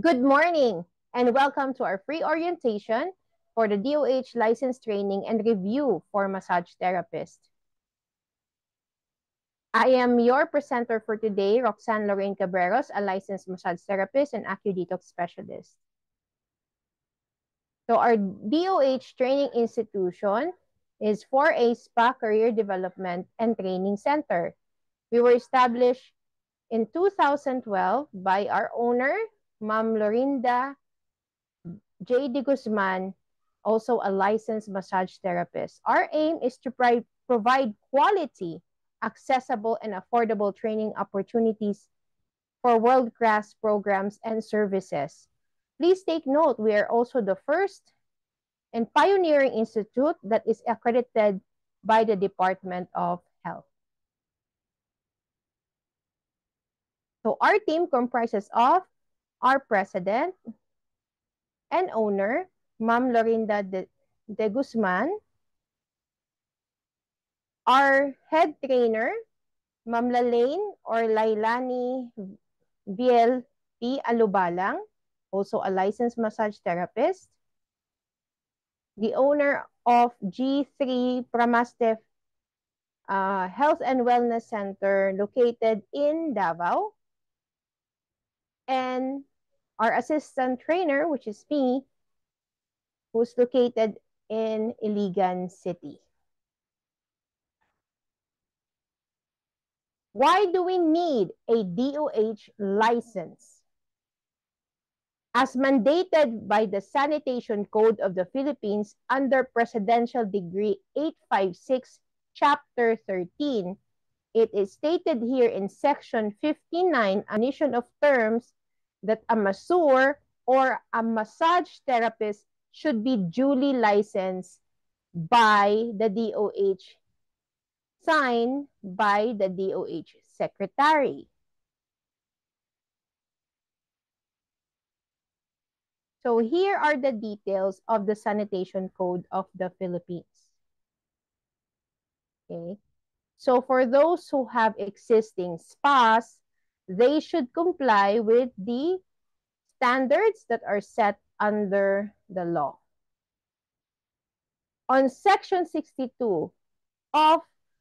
Good morning and welcome to our free orientation for the DOH license training and review for massage therapist. I am your presenter for today, Roxanne Lorraine Cabreros, a licensed massage therapist and AcuDetox specialist. So our DOH training institution is 4A Spa Career Development and Training Center. We were established in 2012 by our owner, Ma'am Lorinda J. D. Guzman, also a licensed massage therapist. Our aim is to provide quality, accessible, and affordable training opportunities for world-class programs and services. Please take note, we are also the first and pioneering institute that is accredited by the Department of Health. So our team comprises of our president and owner, Ma'am Lorinda de Guzman, our head trainer, Ma'am Lalaine or Lailani Viel P. Alubalang, also a licensed massage therapist. The owner of G3 Pramastef Health and Wellness Center located in Davao. And our assistant trainer, which is me, who's located in Iligan City. Why do we need a DOH license? As mandated by the Sanitation Code of the Philippines under Presidential Decree 856, Chapter 13, it is stated here in Section 59, definition of terms, that a masseur or a massage therapist should be duly licensed by the DOH, signed by the DOH Secretary. So here are the details of the Sanitation Code of the Philippines. Okay. So for those who have existing spas, they should comply with the standards that are set under the law. On Section 62 of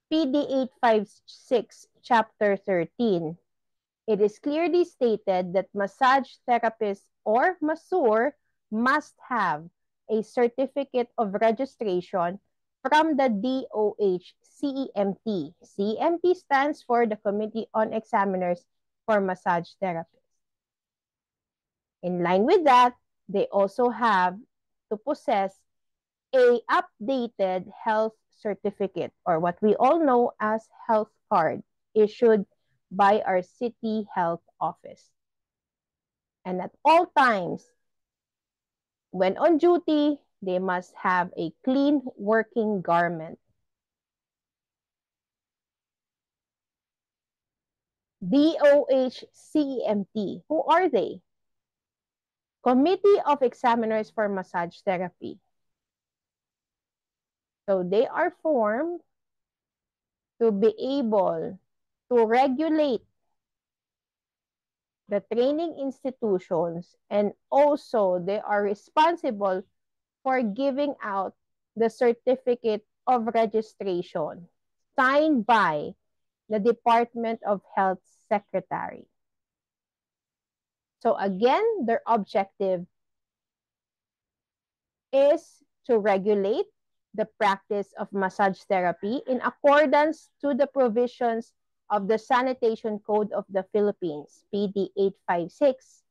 PD 856, Chapter 13, it is clearly stated that massage therapist or masseur must have a certificate of registration from the DOH CEMT. CEMT stands for the Committee on Examiners for Massage Therapists. In line with that, they also have to possess a updated health certificate, or what we all know as health card, issued by our city health office. And at all times, when on duty, they must have a clean working garment. DOH CEMT, who are they? Committee of Examiners for Massage Therapy. So they are formed to be able to regulate the training institutions, and also they are responsible for giving out the certificate of registration signed by the Department of Health Secretary. So again, their objective is to regulate the practice of massage therapy in accordance to the provisions of the Sanitation Code of the Philippines, PD 856,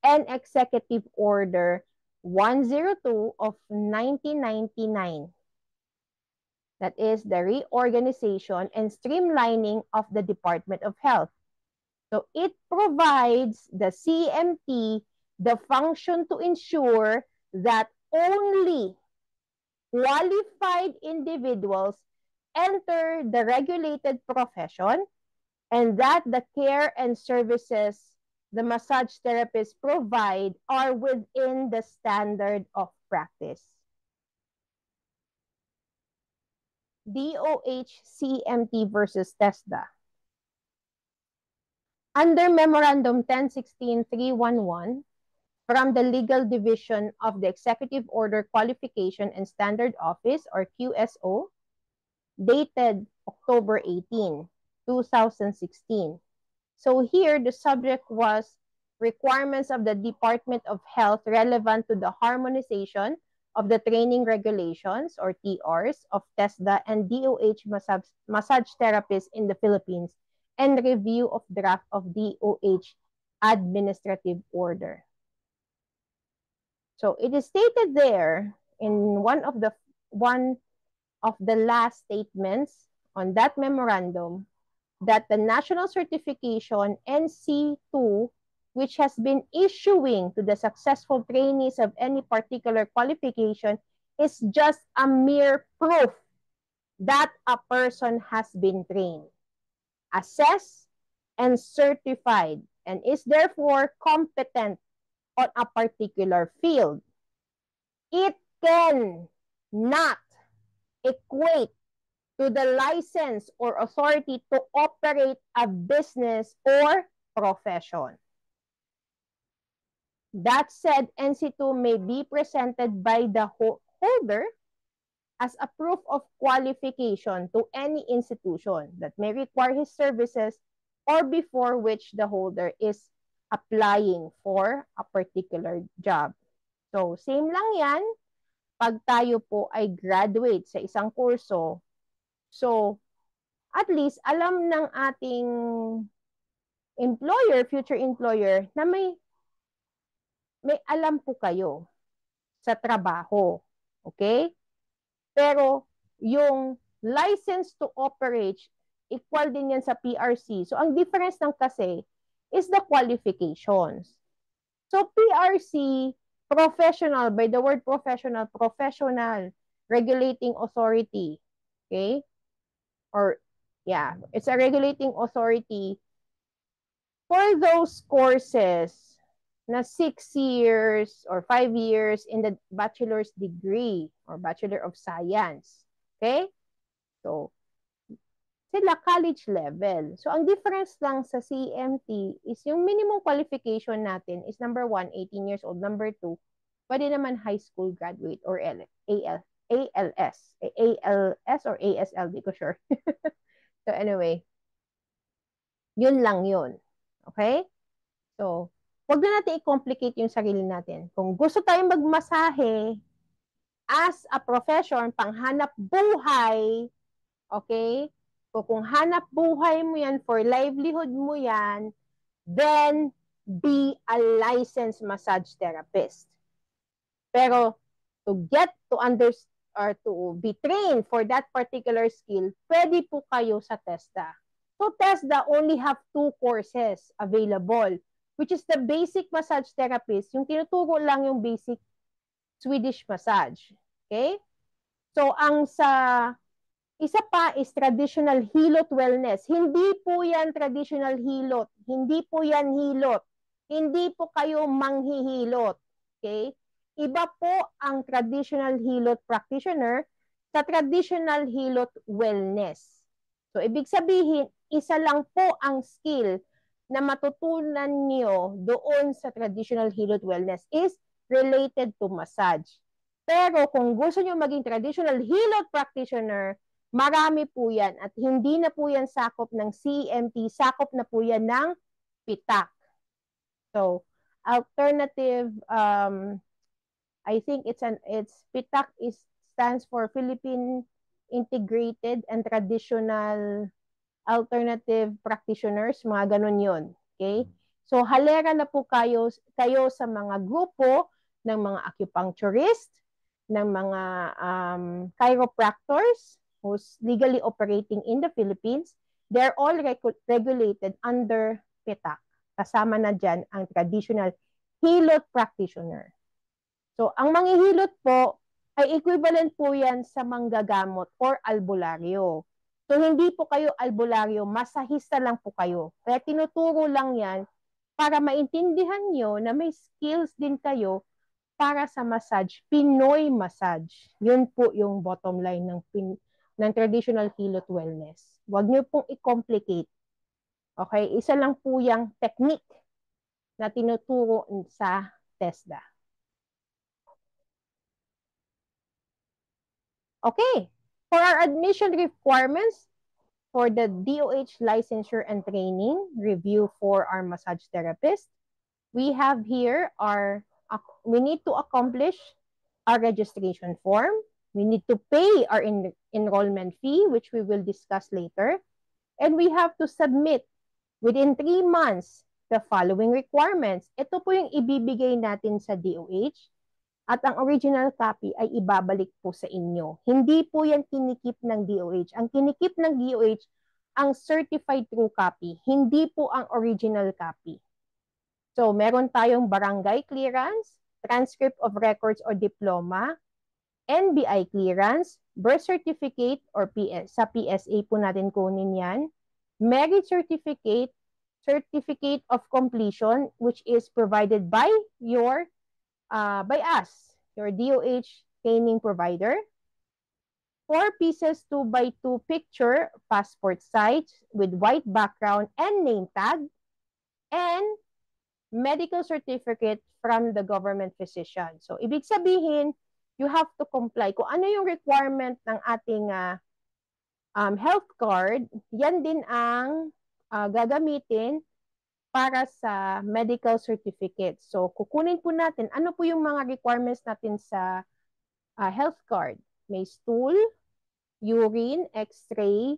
and Executive Order 102 of 1999. That is the reorganization and streamlining of the Department of Health. So it provides the CMT the function to ensure that only qualified individuals enter the regulated profession, and that the care and services the massage therapists provide are within the standard of practice. DOH CMT versus TESDA. Under Memorandum 1016-311, from the Legal Division of the Executive Order Qualification and Standard Office, or QSO, dated October 18, 2016. So here, the subject was requirements of the Department of Health relevant to the harmonization of the training regulations, or TRs, of TESDA and DOH massage therapists in the Philippines, and review of draft of DOH administrative order. So it is stated there in one of the last statements on that memorandum that the national certification NC2, which has been issuing to the successful trainees of any particular qualification, is just a mere proof that a person has been trained, assessed, and certified, and is therefore competent on a particular field. It can not equate to the license or authority to operate a business or profession. That said, NC2 may be presented by the holder as a proof of qualification to any institution that may require his services or before which the holder is applying for a particular job. So, same lang yan pag tayo po ay graduate sa isang kurso. So, at least alam ng ating employer, future employer, na may alam po kayo sa trabaho. Okay? Pero yung license to operate, equal din yan sa PRC. So, ang difference ng kasi is the qualifications. So, PRC, professional, by the word professional, regulating authority. Okay? Or, yeah, it's a regulating authority for those courses na 6 years or 5 years in the bachelor's degree or Bachelor of Science. Okay? So, sila college level. So, ang difference lang sa CMT is yung minimum qualification natin is number 1, 18 years old. Number 2, pwede naman high school graduate or ALS or ASL, di ko sure. So, anyway, yun lang yun. Okay? So, huwag na natin i-complicate yung sarili natin. Kung gusto tayong magmasahe as a profession, panghanap buhay, okay? So, kung hanap buhay mo yan, for livelihood mo yan, then be a licensed massage therapist. Pero, to get to understand or to be trained for that particular skill, pwede po kayo sa TESDA. So, TESDA only have 2 courses available, which is the basic massage therapist. Yung tinuturo lang yung basic Swedish massage. Okay? So, ang sa isa pa is traditional hilot wellness. Hindi po yan traditional hilot. Hindi po yan hilot. Hindi po kayo manghihilot. Okay? Iba po ang traditional hilot practitioner sa traditional hilot wellness. So, ibig sabihin, isa lang po ang skill na matutunan niyo doon sa traditional hilot wellness is related to massage. Pero kung gusto niyo maging traditional hilot practitioner, marami po yan at hindi na po yan sakop ng CMT, sakop na po yan ng PITAC. So, alternative, I think it's PITAC stands for Philippine Integrated and Traditional Alternative Practitioners, mga ganun yun. Okay? So, halera na po kayo sa mga grupo ng mga acupuncturist, ng mga chiropractors who's legally operating in the Philippines. They're all regulated under PITAC. Kasama na dyan ang traditional hilot practitioner. So, ang manghihilot po ay equivalent po yan sa manggagamot or albularyo. So, hindi po kayo albularyo, masahista lang po kayo. Kaya tinuturo lang yan para maintindihan nyo na may skills din kayo para sa massage, Pinoy massage. Yun po yung bottom line ng traditional hilot wellness. Huwag nyo pong i-complicate. Okay? Isa lang po yung technique na tinuturo sa TESDA. Okay, for our admission requirements for the DOH licensure and training review for our massage therapist, we have here we need to accomplish our registration form. We need to pay our enrollment fee, which we will discuss later. And we have to submit within 3 months the following requirements. Ito po yung ibibigay natin sa DOH at ang original copy ay ibabalik po sa inyo. Hindi po yan kinikip ng DOH. Ang kinikip ng DOH ang certified true copy, hindi po ang original copy. So, meron tayong barangay clearance, transcript of records or diploma, NBI clearance, birth certificate or sa PSA po natin kunin yan, merit certificate, certificate of completion which is provided by by us, your DOH training provider, 4 pieces 2x2 picture passport size with white background and name tag, and medical certificate from the government physician. So, ibig sabihin, you have to comply. Kung ano yung requirement ng ating health card, yan din ang gagamitin para sa medical certificate. So, kukunin po natin, ano po yung mga requirements natin sa health card? May stool, urine, x-ray,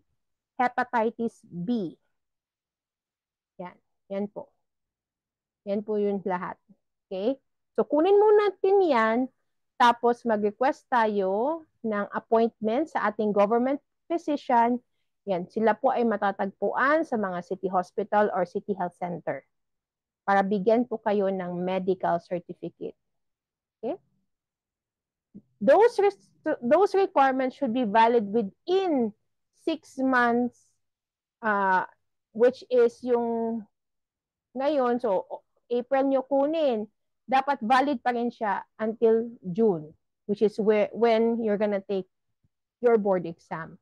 hepatitis B. Yan. Yan po. Yan po yung lahat. Okay? So, kunin muna natin yan. Tapos, mag-request tayo ng appointment sa ating government physician. Yan. Sila po ay matatagpuan sa mga city hospital or city health center para bigyan po kayo ng medical certificate. Okay? Those requirements should be valid within 6 months, which is yung ngayon. So, April nyo kunin, dapat valid pa rin siya until June, which is when you're gonna take your board exam.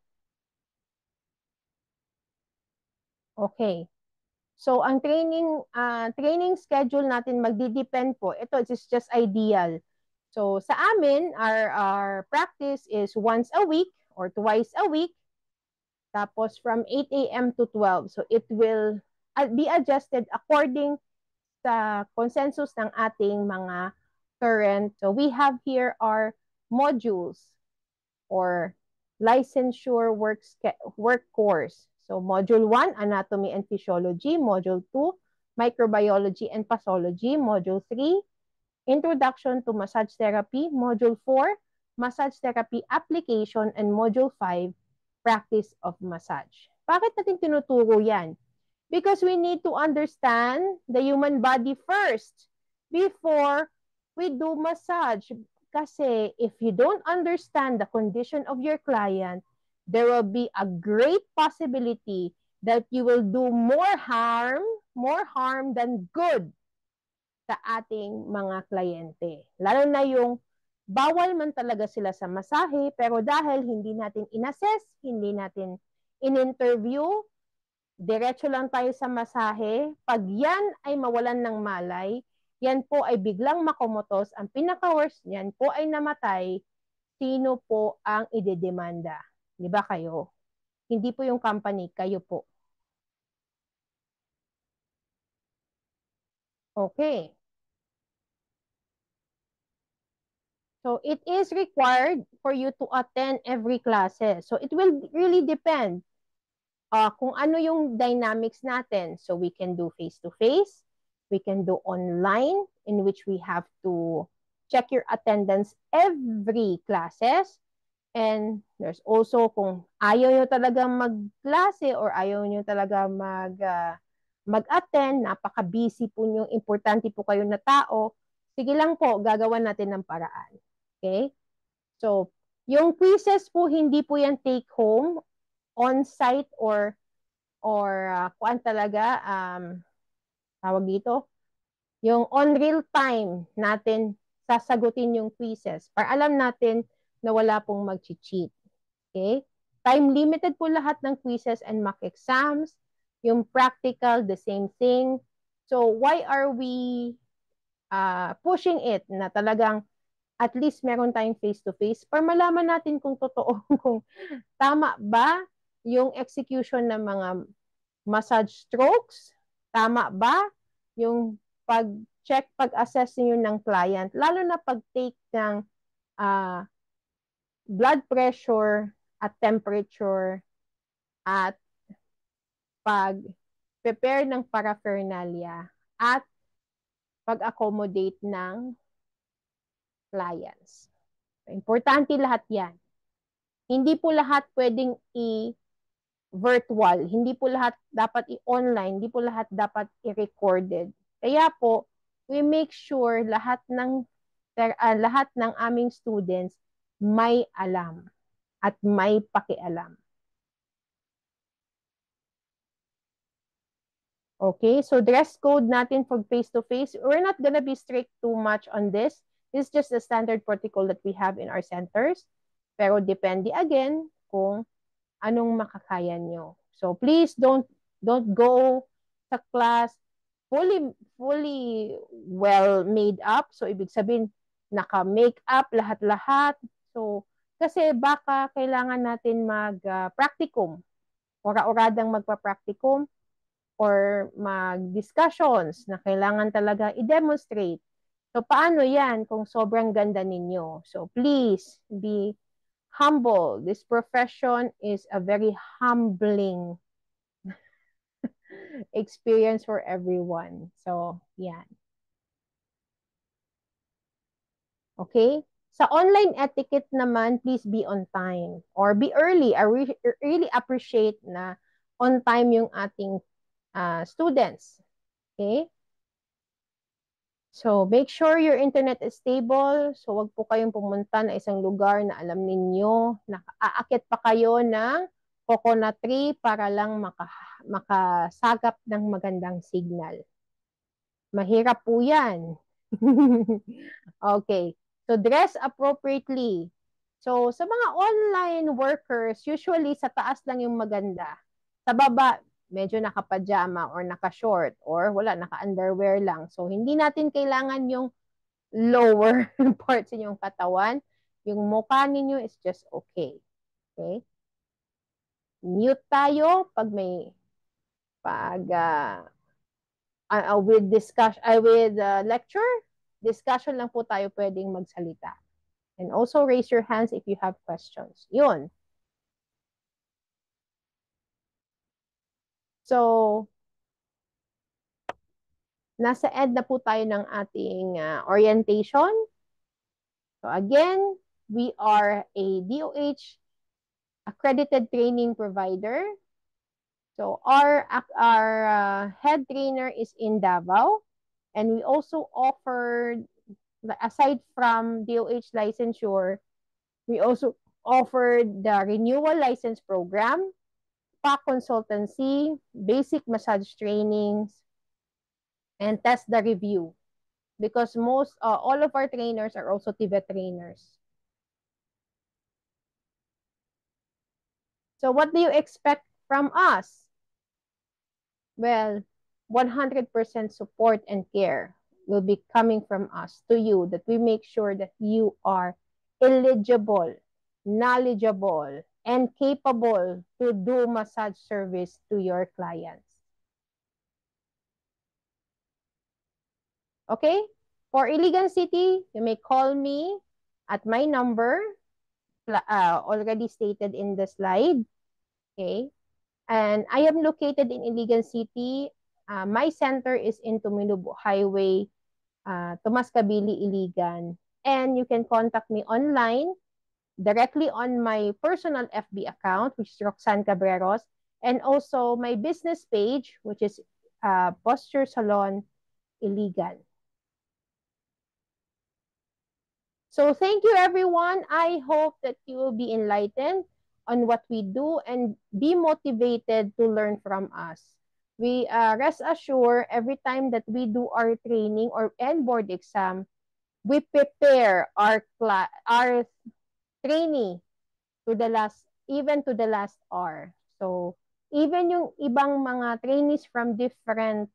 Okay. So, ang training schedule natin magdi-depend po. Ito, is just ideal. So, sa amin, our practice is once a week or twice a week. Tapos, from 8 a.m. to 12. So, it will be adjusted according sa consensus ng ating mga current. So we have here our modules or licensure work course. So module 1, anatomy and physiology. Module 2, microbiology and pathology. Module 3, introduction to massage therapy. Module 4, massage therapy application. And module 5, practice of massage. Bakit natin tinuturo yan? Because we need to understand the human body first before we do massage. Kasi if you don't understand the condition of your client, there will be a great possibility that you will do more harm than good sa ating mga kliyente. Lalo na yung bawal man talaga sila sa masahe, pero dahil hindi natin inassess, hindi natin in-interview, diretso lang tayo sa masahe. Pag yan ay mawalan ng malay, yan po ay biglang makomotos. Ang pinaka-worst yan po ay namatay. Sino po ang idedemanda? Di ba kayo? Hindi po yung company, kayo po. Okay. So, it is required for you to attend every classes. So, it will really depend kung ano yung dynamics natin. So, we can do face-to-face. We can do online, in which we have to check your attendance every classes. And there's also kung ayaw nyo talaga mag-klase or ayaw nyo talaga mag-attend, napaka-busy po nyo, importante po kayo na tao, sige lang po, gagawan natin ng paraan. Okay? So, yung quizzes po, hindi po yan take home, on-site or kuan talaga, tawag dito, yung on real time natin sasagutin yung quizzes para alam natin na wala pong mag-cheat. Okay? Time limited po lahat ng quizzes and mock exams. Yung practical, the same thing. So, why are we pushing it na talagang at least meron tayong face-to-face para malaman natin kung totoo, kung tama ba yung execution ng mga massage strokes, tama ba yung pag-check, pag-assess niyo ng client, lalo na pag-take ng blood pressure at temperature at pag-prepare ng paraphernalia at pag-accommodate ng clients. Importante lahat yan. Hindi po lahat pwedeng i-virtual. Hindi po lahat dapat i-online. Hindi po lahat dapat i-recorded. Kaya po, we make sure lahat ng aming students may alam at may pakialam. Okay, so dress code natin for face-to-face. We're not gonna be strict too much on this. This is just the standard protocol that we have in our centers. Pero depende again kung anong makakaya nyo. So please don't go sa class fully well made up. So ibig sabihin naka-make up lahat-lahat. So kasi baka kailangan natin mag-practicum. Ora-oradang magpa-practicum or mag-discussions na kailangan talaga i-demonstrate. So, paano yan kung sobrang ganda ninyo? So, please be humble. This profession is a very humbling experience for everyone. So, yan. Okay? Sa online etiquette naman, please be on time or be early. I really appreciate na on time yung ating students. Okay? So, make sure your internet is stable. So, wag po kayong pumunta na isang lugar na alam ninyo na aakit pa kayo ng coconut tree para lang makasagap ng magandang signal. Mahirap po yan. Okay. So, dress appropriately. So, sa mga online workers, usually sa taas lang yung maganda. Sa baba, medyo naka-pajama or naka-short or wala, naka-underwear lang. So, hindi natin kailangan yung lower parts inyong katawan. Yung mukha ninyo is just okay. Okay? Mute tayo pag with lecture, discussion lang po tayo pwedeng magsalita. And also raise your hands if you have questions. Yun. So, nasa end na po tayo ng ating orientation. So again, we are a DOH accredited training provider. So our head trainer is in Davao. And we also offered, aside from DOH licensure, we also offered the renewal license program, PAC consultancy, basic massage trainings, and test the review. Because all of our trainers are also TVET trainers. So what do you expect from us? Well, 100% support and care will be coming from us to you, that we make sure that you are eligible, knowledgeable, and capable to do massage service to your clients. Okay? For Iligan City, you may call me at my number, already stated in the slide. Okay? And I am located in Iligan City. My center is in Tumilubo Highway, Tomas Kabili, Iligan. And you can contact me online directly on my personal FB account, which is Roxanne Cabreros, and also my business page, which is Posture Salon Iligan. So thank you, everyone. I hope that you will be enlightened on what we do and be motivated to learn from us. We rest assured every time that we do our training or end board exam, we prepare our trainee to the last, even to the last hour. So even yung ibang mga trainees from different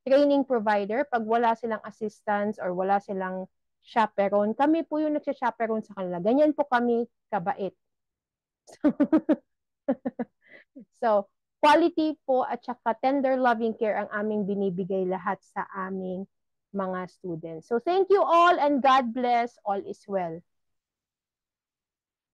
training provider. Pag wala silang assistants or wala silang chaperone, kami po yung nagsha-chaperone sa kanila. Ganyan po kami kabait. So, quality po at saka tender loving care ang aming binibigay lahat sa aming mga students. So, thank you all and God bless. All is well.